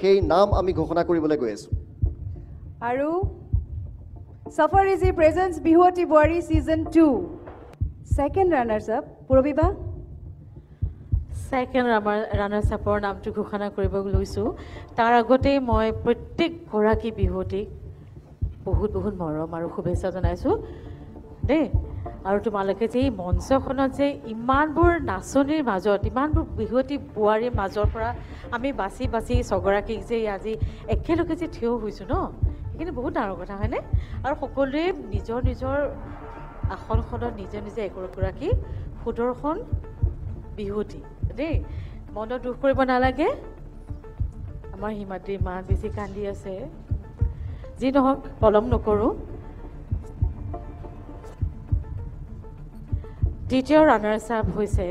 সেই নাম আমি ঘোষণা কৰিবলৈ গৈ আছো আৰু Safariji presents Bihuati Boari Season 2. Second runners-up, Purabhiba. Second runners-upৰ নামটো ঘোষণা কৰিব লৈছোঁ তাৰ আগতে মই প্ৰত্যেক গৰাকী বিহুৱতীক বহুত বহুত মৰম আৰু শুভেচ্ছা জনাইছোঁ দেই আৰু তোমালোকে যে এই মঞ্চখনত যে ইমানবোৰ নাচনীৰ মাজত ইমানবোৰ বিহুৱতী বোৱাৰীৰ মাজৰ পৰা আমি বাছি বাছি ছগৰাকীক যে আজি একেলগে যে থিয় হৈছোঁ ন সেইখিনি বহুত ডাঙৰ কথা হয়নে আৰু সকলোৱে নিজৰ নিজৰ আসনখনত নিজে নিজে একগৰাকী সুদৰ্শন বিহুৱতী দেই মনত দুখ কৰিব নালাগে আমাৰ হিমাদ্ৰী ইমান বেছি কান্দি আছে যি নহওক পলম নকৰোঁ দ্বিতীয় ৰানাৰ্ছ আপ হৈছে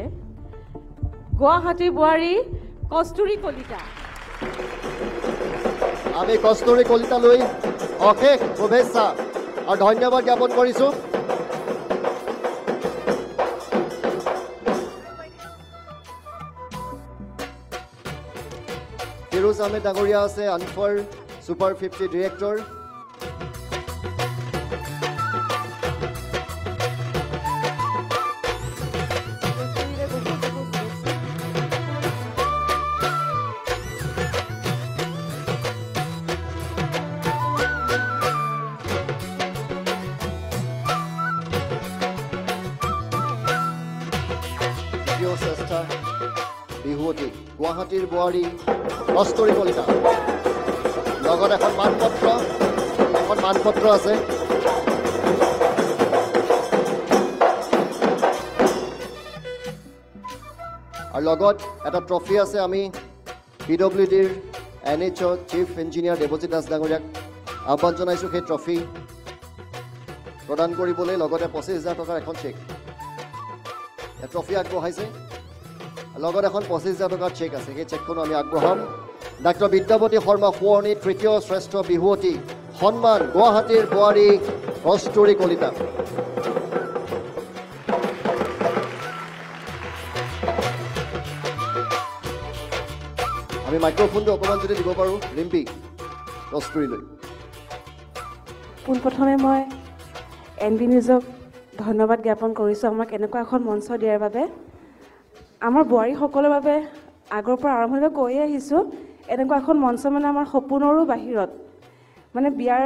গুৱাহাটীৰ বোৱাৰী কস্তুৰী কলিতা আমি কস্তুৰী কলিতালৈ অশেষ শুভেচ্ছা আৰু ধন্যবাদ জ্ঞাপন কৰিছোঁ ফিৰোজ আহমেদ ডাঙৰীয়া আছে আনফাৰ ছুপাৰ 50 ডিৰেক্টৰ বিহুৱতী গুৱাহাটীৰ বোৱাৰী কস্তুৰী কলিতা লগত এখন মানপত্ৰ আছে আৰু লগত এটা ট্ৰফি আছে আমি PWDৰ NHO chief engineer Debajit Das ডাঙৰীয়াক আহ্বান জনাইছোঁ সেই ট্ৰফি প্ৰদান কৰিবলৈ লগতে 25,000 টকাৰ এখন চেক ট্ৰফি আগবঢ়াইছে লগত এখন 25,000 টকাৰ চেক আছে সেই চেকখনো আমি আগবঢ়াম ডাক্তৰ বিদ্যাপতি শৰ্মা সোঁৱৰণী তৃতীয় শ্ৰেষ্ঠ বিহুৱতী সন্মান গুৱাহাটীৰ বোৱাৰী কস্তুৰী কলিতা আমি মাইক্ৰফোনটো অকণমান যদি দিব পাৰোঁ ৰিম্পী কস্তুৰীলৈ পোনপ্ৰথমে মই NB নিউজক ধন্যবাদ জ্ঞাপন কৰিছোঁ আমাক এনেকুৱা এখন মঞ্চ দিয়াৰ বাবে আমাৰ বোৱাৰীসকলৰ বাবে আগৰ পৰা আৰম্ভণিৰে কৈয়ে আহিছোঁ এনেকুৱা এখন মঞ্চ মানে আমাৰ সপোনৰো বাহিৰত মানে বিয়াৰ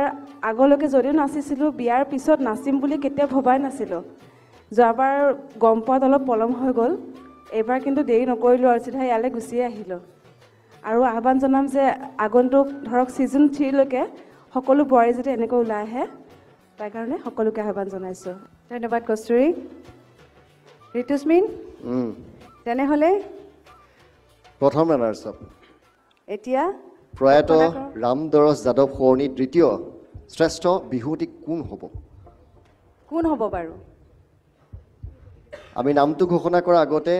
আগলৈকে যদিও নাচিছিলোঁ বিয়াৰ পিছত নাচিম বুলি কেতিয়াও ভবাই নাছিলোঁ যোৱাবাৰ গম পোৱাত অলপ পলম হৈ গ'ল এইবাৰ কিন্তু দেৰি নকৰিলোঁ আৰু চিধা ইয়ালৈ গুচিয়ে আহিলোঁ আৰু আহ্বান জনাম যে আগন্তুক ধৰক ছিজন 3লৈকে সকলো বোৱাৰী যদি এনেকৈ ওলাই আহে তাৰ কাৰণে সকলোকে আহ্বান জনাইছোঁ ধন্যবাদ কস্তুৰী ঋতুস্মিন তেনেহ'লে প্ৰথম ৰানাৰ্ছ আপ এতিয়া প্ৰয়াত ৰামদৰস যাদৱ সোঁৱৰণী তৃতীয় শ্ৰেষ্ঠ বিহুৱতী কোন হ'ব বাৰু আমি নামটো ঘোষণা কৰাৰ আগতে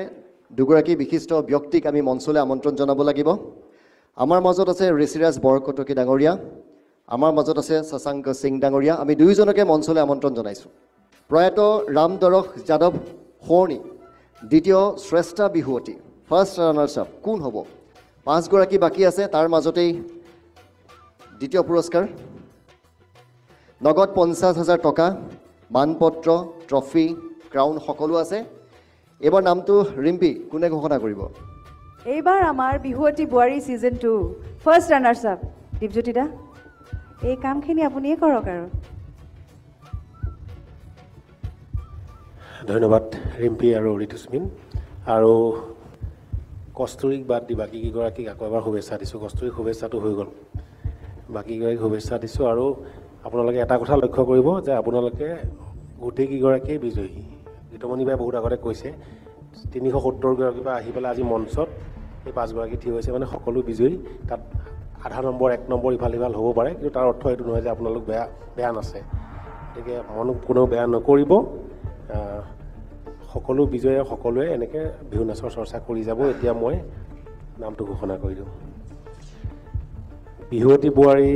দুগৰাকী বিশিষ্ট ব্যক্তিক আমি মঞ্চলৈ আমন্ত্ৰণ জনাব লাগিব আমাৰ মাজত আছে ঋষিৰাজ বৰকটকী ডাঙৰীয়া আমাৰ মাজত আছে শশাংক সিং ডাঙৰীয়া আমি দুয়োজনকে মঞ্চলৈ আমন্ত্ৰণ জনাইছোঁ প্ৰয়াত ৰামদৰস যাদৱ সোঁৱৰণী দ্বিতীয় শ্ৰেষ্ঠ বিহুৱতী ফাৰ্ষ্ট ৰানাৰ্ছ আপ কোন হ'ব 5 গৰাকী বাকী আছে তাৰ মাজতেই দ্বিতীয় পুৰস্কাৰ নগদ 50,000 টকা মানপত্ৰ ট্ৰফি ক্ৰাউন সকলো আছে এইবাৰ নামটো ৰিম্পী কোনে ঘোষণা কৰিব এইবাৰ আমাৰ বিহুৱতী বোৱাৰী season 2 first runners up Dipjyoti দা এই কামখিনি আপুনিয়ে কৰক আৰু ধন্যবাদ ৰিম্পী আৰু ঋতুস্মিন আৰু কস্তুৰীক বাদ দি বাকীকেইগৰাকীক আকৌ এবাৰ শুভেচ্ছা দিছোঁ কস্তুৰীক শুভেচ্ছাটো হৈ গ'ল বাকীকেইগৰাকীক শুভেচ্ছা দিছোঁ আৰু আপোনালোকে এটা কথা লক্ষ্য কৰিব যে আপোনালোকে গোটেইকেইগৰাকীয়ে বিজয়ী গীতমণি বাই বহুত আগতে কৈছে 370 পৰা আহি পেলাই আজি মঞ্চত এই 5 গৰাকী থিয় হৈছে মানে সকলো বিজয়ী তাত আধা নম্বৰ 1 নম্বৰ ইফাল সিফাল হ'ব পাৰে কিন্তু তাৰ অৰ্থ এইটো নহয় যে আপোনালোক বেয়া নাছে গতিকে মনক কোনেও বেয়া নকৰিব সকলো বিজয়ে সকলোৱে এনেকৈ বিহু নাচৰ চৰ্চা কৰি যাব এতিয়া মই নামটো ঘোষণা কৰি দিওঁ বিহুৱতী বোৱাৰী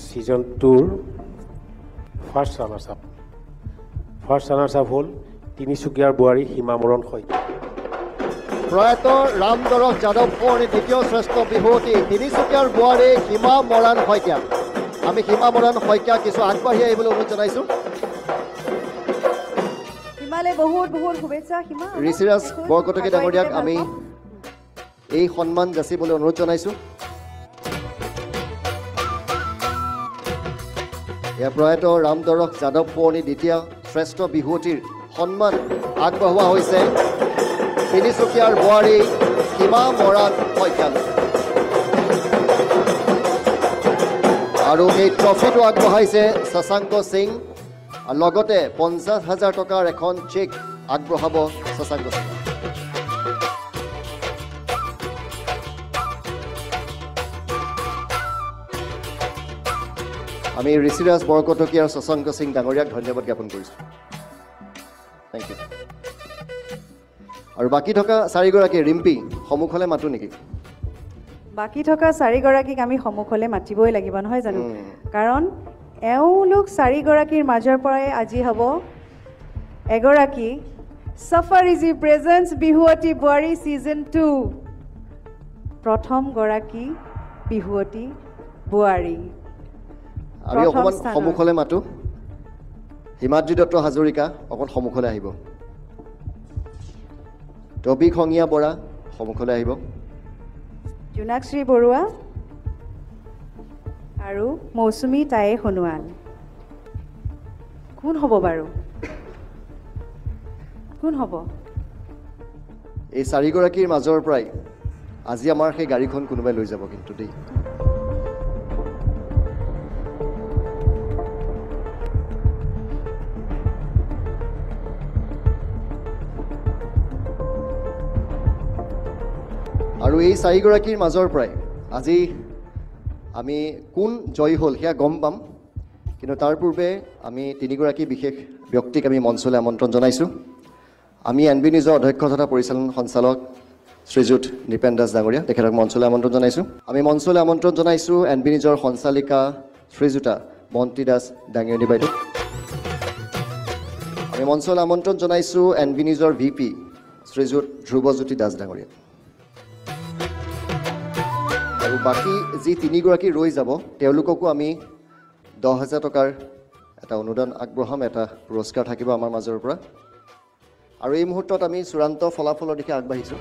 ছিজন 2ৰ ফাৰ্ষ্ট ৰানাৰ্ছ আপ হ'ল তিনিচুকীয়াৰ বোৱাৰী হিমামৰণ শইকীয়া প্ৰয়াত ৰামদৰক যাদৱ কোঁৱৰী দ্বিতীয় শ্ৰেষ্ঠ বিহুৱতী তিনিচুকীয়াৰ বোৱাৰী সীমা মৰাণ শইকীয়া। আমি সীমা মৰাণ শইকীয়া কিছু আগবাঢ়ি আহিবলৈ অনুৰোধ জনাইছোঁ। হিমালে বহুত বহুত শুভেচ্ছা হিমা। ঋষিৰাজ বৰকটকী ডাঙৰীয়াক আমি এই সন্মান যাচিবলৈ অনুৰোধ জনাইছোঁ। ইয়াৰ প্ৰয়াত ৰামদৰক যাদৱ কোঁৱৰী দ্বিতীয় শ্ৰেষ্ঠ বিহুৱতীৰ সন্মান আগবঢ়োৱা হৈছে তিনিচুকীয়াৰ বোৱাৰী সীমা মৰাণ শইকীয়ালৈ। আৰু এই ট্ৰফিটো আগবঢ়াইছে শশাংক সিং, লগতে 50,000 টকাৰ এখন চেক আগবঢ়াব শশাংক সিং। আমি ঋষিৰাজ বৰকটকী আৰু শশাংক সিং ডাঙৰীয়াক ধন্যবাদ জ্ঞাপন কৰিছোঁ। Thank you. আৰু বাকী থকা চাৰিগৰাকী ৰিম্পী সন্মুখলৈ মাতো নেকি? বাকী থকা চাৰিগৰাকীক আমি সন্মুখলৈ মাতিবই লাগিব নহয় জানো? কাৰণ এওঁলোক চাৰিগৰাকীৰ মাজৰ পৰাই আজি হ'ব এগৰাকী চাফাৰিজি প্ৰেজেন্স বিহুৱতী বোৱাৰী ছিজন 2 প্ৰথমগৰাকী বিহুৱতী বোৱাৰী। আমি অকণমান সন্মুখলৈ মাতো। হিমাদ্ৰী দত্ত হাজৰিকা অকণ সন্মুখলৈ আহিব। টবি খঙীয়া বৰা সন্মুখলৈ আহিব। জোনাক্ষী বৰুৱা আৰু মৌচুমী তায়ে সোণোৱাল। কোন হ'ব বাৰু? কোন হ'ব? এই চাৰিগৰাকীৰ মাজৰ পৰাই আজি আমাৰ সেই গাড়ীখন কোনোবাই লৈ যাব কিন্তু দেই। আৰু এই চাৰিগৰাকীৰ মাজৰ পৰাই আজি আমি কোন জয়ী হ'ল সেয়া গম পাম, কিন্তু তাৰ পূৰ্বে আমি তিনিগৰাকী বিশেষ ব্যক্তিক আমি মঞ্চলৈ আমন্ত্ৰণ জনাইছোঁ। আমি NB নিউজৰ অধ্যক্ষ তথা পৰিচালন সঞ্চালক শ্ৰীযুত নৃপেন দাস ডাঙৰীয়া, তেখেতক মঞ্চলৈ আমন্ত্ৰণ জনাইছোঁ। আমি মঞ্চলৈ আমন্ত্ৰণ জনাইছোঁ NB নিউজৰ সঞ্চালিকা শ্ৰীযুতা মন্ত্ৰী দাস ডাঙৰীয়ানী বাইদেউ। আমি মঞ্চলৈ আমন্ত্ৰণ জনাইছোঁ NB নিউজৰ VP শ্ৰীযুত ধ্ৰুৱজ্যোতি দাস ডাঙৰীয়া। আৰু বাকী যি তিনিগৰাকী ৰৈ যাব তেওঁলোককো আমি 10,000 টকাৰ এটা অনুদান আগবঢ়াম, এটা পুৰস্কাৰ থাকিব আমাৰ মাজৰ পৰা। আৰু এই মুহূৰ্তত আমি চূড়ান্ত ফলাফলৰ দিশে আগবাঢ়িছোঁ।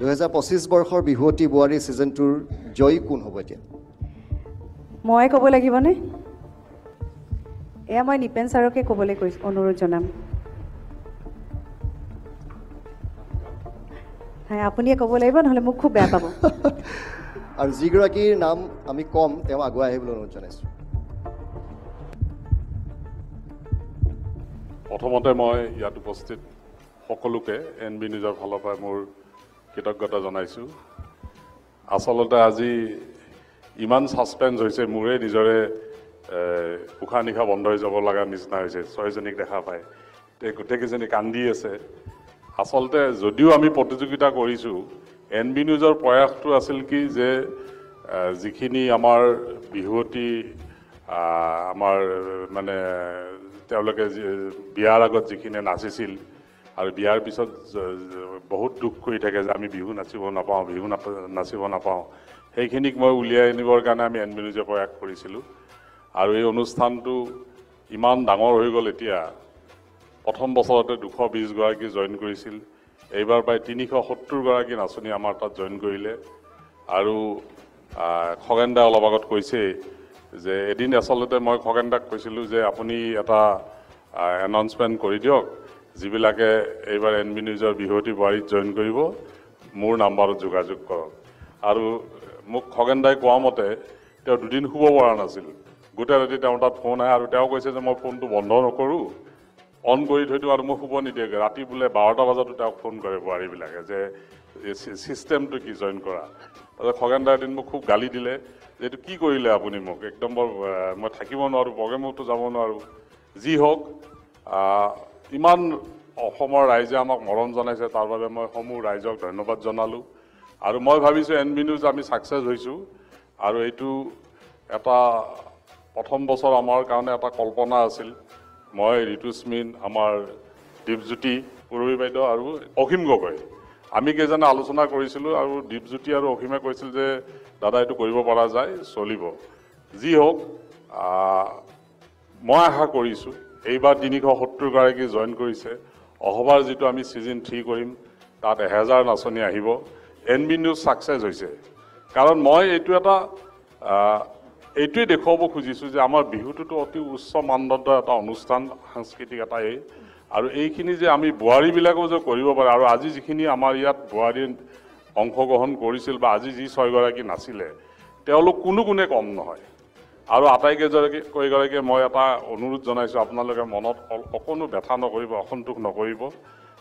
2025 বৰ্ষৰ বিহুৱতী বোৱাৰী ছিজন 2ৰ জয়ী কোন হ'ব এতিয়া? মই ক'ব লাগিবনে? এয়া মই নিপেন ছাৰকে ক'বলৈ অনুৰোধ জনাম। হয়, আপুনিয়ে ক'ব লাগিব, নহ'লে মোক খুব বেয়া পাব। আৰু যিগৰাকীৰ নাম আমি কম তেওঁ আগুৱাই আহিবলৈ অনুৰোধ জনাইছোঁ। প্ৰথমতে মই ইয়াত উপস্থিত সকলোকে NB নিউজৰ ফালৰ পৰা মোৰ কৃতজ্ঞতা জনাইছোঁ। আচলতে আজি ইমান ছাছপেঞ্চ হৈছে, মোৰে নিজৰে উশাহ নিশাহ বন্ধ হৈ যাব লগা নিচিনা হৈছে। 6জনীক দেখা পায় গোটেইকেইজনী কান্দি আছে। আচলতে যদিও আমি প্ৰতিযোগিতা কৰিছোঁ, NB নিউজৰ প্ৰয়াসটো আছিল কি যে যিখিনি আমাৰ বিহুৱতী আমাৰ মানে তেওঁলোকে বিয়াৰ আগত যিখিনি নাচিছিল আৰু বিয়াৰ পিছত বহুত দুখ কৰি থাকে যে আমি বিহু নাচিব নাপাওঁ, নাচিব নাপাওঁ, সেইখিনিক মই উলিয়াই আনিবৰ কাৰণে আমি NB নিউজে প্ৰয়াস কৰিছিলোঁ। আৰু এই অনুষ্ঠানটো ইমান ডাঙৰ হৈ গ'ল। এতিয়া প্ৰথম বছৰতে 220 গৰাকী জইন কৰিছিল, এইবাৰ প্ৰায় 370 গৰাকী নাচনী আমাৰ তাত জইন কৰিলে। আৰু খগেন দাই অলপ আগত কৈছে যে এদিন আচলতে মই খগেন দাক কৈছিলোঁ যে আপুনি এটা এনাউন্সমেণ্ট কৰি দিয়ক, যিবিলাকে এইবাৰ NB নিউজৰ বিহুৱতী বোৱাৰীত জইন কৰিব মোৰ নাম্বাৰত যোগাযোগ কৰক। আৰু মোক খগেন দাই কোৱা মতে তেওঁ 2 দিন শুব পৰা নাছিল, গোটেই ৰাতি তেওঁৰ তাত ফোন আহে আৰু তেওঁ কৈছে যে মই ফোনটো বন্ধ নকৰোঁ, অন কৰি থৈ দিওঁ আৰু মোক শুব নিদিয়ে। ৰাতি বোলে 12টা বজাতো তেওঁক ফোন কৰে বোৱাৰীবিলাকে যে ছিষ্টেমটো কি জইন কৰা। তাৰপিছত খগেন দাই এদিন মোক খুব গালি দিলে যে এইটো কি কৰিলে আপুনি মোক, একদম বৰ মই থাকিব নোৱাৰোঁ, প্ৰগ্ৰেমতো যাব নোৱাৰোঁ। যি হওক, ইমান অসমৰ ৰাইজে আমাক মৰম জনাইছে, তাৰ বাবে মই সমূহ ৰাইজক ধন্যবাদ জনালোঁ। আৰু মই ভাবিছোঁ NB নিউজ আমি ছাকচেছ হৈছোঁ। আৰু এইটো এটা প্ৰথম বছৰ আমাৰ কাৰণে এটা কল্পনা আছিল। মই ঋতুস্মিন, আমাৰ দীপজ্যোতি পূৰবী বাইদেউ আৰু অসীম গগৈ আমি কেইজনে আলোচনা কৰিছিলোঁ আৰু দীপজ্যোতি আৰু অসীমে কৈছিল যে দাদা এইটো কৰিব পৰা যায় চলিব যি হওক মই আশা কৰিছোঁ এইবাৰ 370গৰাকী জইন কৰিছে অহবাৰ যিটো আমি ছিজন 3 কৰিম তাত 1000 নাচনি আহিব NB নিউজ ছাকচেছ হৈছে কাৰণ মই এইটো এটা এইটোৱে দেখুৱাব খুজিছোঁ যে আমাৰ বিহুটোতো অতি উচ্চ মানদণ্ডৰ এটা অনুষ্ঠান সাংস্কৃতিক এটা আৰু এইখিনি যে আমি বোৱাৰীবিলাকেও যে কৰিব পাৰে আৰু আজি যিখিনি আমাৰ ইয়াত বোৱাৰী অংশগ্ৰহণ কৰিছিল বা আজি যি 6গৰাকী নাছিলে তেওঁলোক কোনো গুণে কম নহয় আৰু আটাইকেইগৰাকীয়ে মই এটা অনুৰোধ জনাইছোঁ আপোনালোকে মনত অকণো ব্যথা নকৰিব অসন্তোষ নকৰিব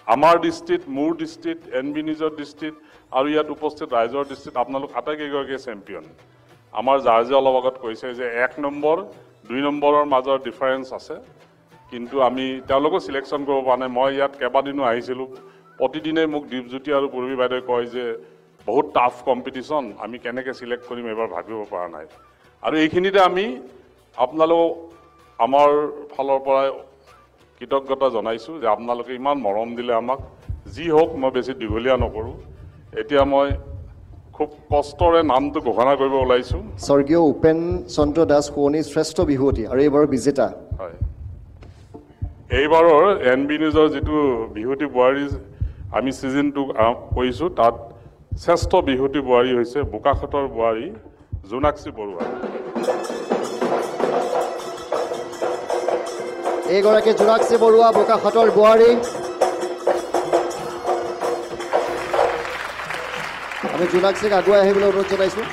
আমাৰ দৃষ্টিত মোৰ দৃষ্টিত NB নিউজৰ দৃষ্টিত আৰু ইয়াত উপস্থিত ৰাইজৰ দৃষ্টিত আপোনালোক আটাইকেইগৰাকীয়ে চেম্পিয়ন আমাৰ জাৰ্জে অলপ আগত কৈছে যে 1 নম্বৰ 2 নম্বৰৰ মাজৰ ডিফাৰেঞ্চ আছে কিন্তু আমি তেওঁলোকো সিলেকশ্যন কৰিব পৰা নাই মই ইয়াত কেইবাদিনো আহিছিলোঁ প্ৰতিদিনে মোক দীপজ্যোতি আৰু পূৰবী বাইদেৱে কয় যে বহুত টাফ কম্পিটিশ্যন আমি কেনেকৈ সিলেক্ট কৰিম এবাৰ ভাবিব পৰা নাই আৰু এইখিনিতে আমি আপোনালোক আমাৰ ফালৰ পৰা কৃতজ্ঞতা জনাইছোঁ যে আপোনালোকে ইমান মৰম দিলে আমাক যি হওক মই বেছি দীঘলীয়া নকৰোঁ এতিয়া মই খুব কষ্টৰে নামটো ঘোষণা কৰিব ওলাইছোঁ স্বৰ্গীয় উপেন চন্দ্ৰ দাস শুৱনি শ্ৰেষ্ঠ বিহুৱতী আৰু এইবাৰৰ বিজেতা হয় এইবাৰৰ NB নিউজৰ যিটো বিহুৱতী বোৱাৰী আমি ছিজন 2 কৰিছোঁ তাত শ্ৰেষ্ঠ বিহুৱতী বোৱাৰী হৈছে বোকাখাটৰ বোৱাৰী জোনাক্ষী বৰুৱা এইগৰাকী জোনাক্ষী বৰুৱা বোকাখাটৰ বোৱাৰী আমি জোনাক্ষীক আগুৱাই আহিবলৈ অনুৰোধ জনাইছোঁ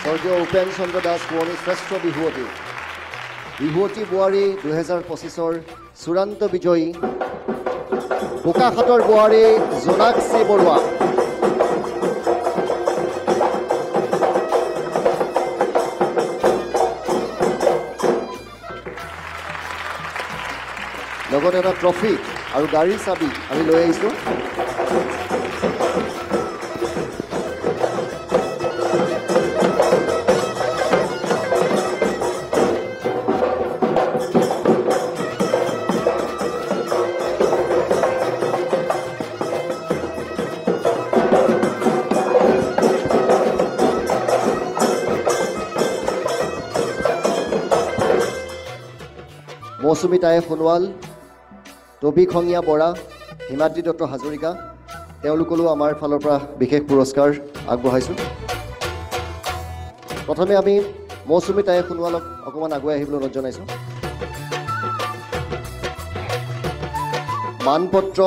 স্বৰ্গীয় উপেন চন্দ্ৰ দাস শুৱনি শ্ৰেষ্ঠ বিহুৱতী বিহুৱতী বোৱাৰী 2025ৰ চূড়ান্ত বিজয়ী বোকাখাটৰ বোৱাৰী জোনাক্ষী বৰুৱা লগতে এটা ট্ৰফি আৰু গাড়ীৰ চাবি আমি লৈ আহিছোঁ মৌচুমী তায়ে সোণোৱাল টবি খঙীয়া বৰা হিমাদ্ৰী দত্ত হাজৰিকা তেওঁলোকলৈও আমাৰ ফালৰ পৰা বিশেষ পুৰস্কাৰ আগবঢ়াইছোঁ প্ৰথমে আমি মৌচুমী তায়ে সোণোৱালক অকণমান আগুৱাই আহিবলৈ অনুৰোধ জনাইছোঁ মানপত্ৰ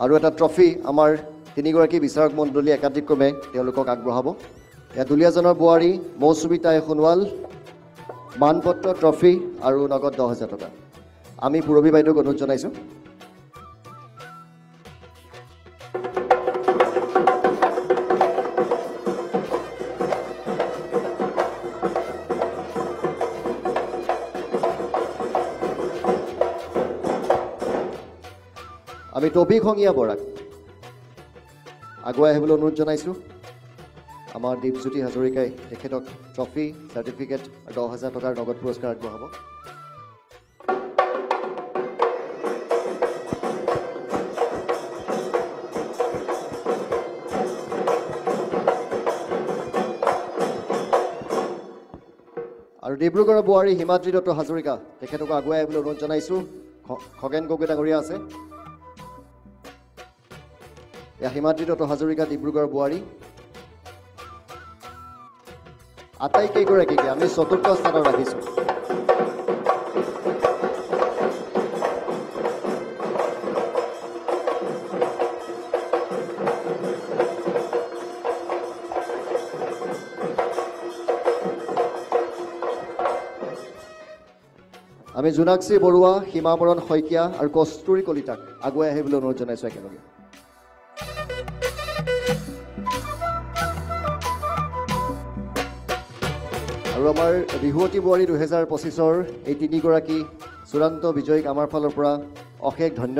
আৰু এটা ট্ৰফি আমাৰ 3গৰাকী বিচাৰক মণ্ডলী একাধিক্ৰমে তেওঁলোকক আগবঢ়াব এয়া দুলীয়াজনৰ বোৱাৰী মৌচুমী তায়ে সোণোৱাল মানপত্ৰ ট্ৰফি আৰু নগদ 10,000 টকা আমি পূৰবী বাইদেউক অনুৰোধ জনাইছোঁ আমি টবি খঙীয়া বৰাক আগুৱাই আহিবলৈ অনুৰোধ জনাইছোঁ আমাৰ দীপজ্যোতি হাজৰিকাই তেখেতক ট্ৰফি চাৰ্টিফিকেট আৰু 10,000 টকাৰ নগদ পুৰস্কাৰ আগবঢ়াব আৰু ডিব্ৰুগড়ৰ বোৱাৰী হিমাদ্ৰী দত্ত হাজৰিকা তেখেতক আগুৱাই আহিবলৈ অনুৰোধ জনাইছোঁ খগেন গগৈ ডাঙৰীয়া আছে এয়া হিমাদ্ৰী দত্ত হাজৰিকা ডিব্ৰুগড়ৰ বোৱাৰী আটাইকেইগৰাকীকে আমি 4ৰ্থ স্থানত ৰাখিছোঁ আমি জোনাক্ষী বৰুৱা সীমাবৰণ শইকীয়া আৰু কস্তুৰী কলিতাক আগুৱাই আহিবলৈ অনুৰোধ জনাইছোঁ একেলগে আমাৰ বিহুৱতী বোৱাৰী 2025-ৰ এই 3গৰাকী চূড়ান্ত বিজয়ীক আমাৰ ফালৰ পৰা অশেষ ধন্যবাদ।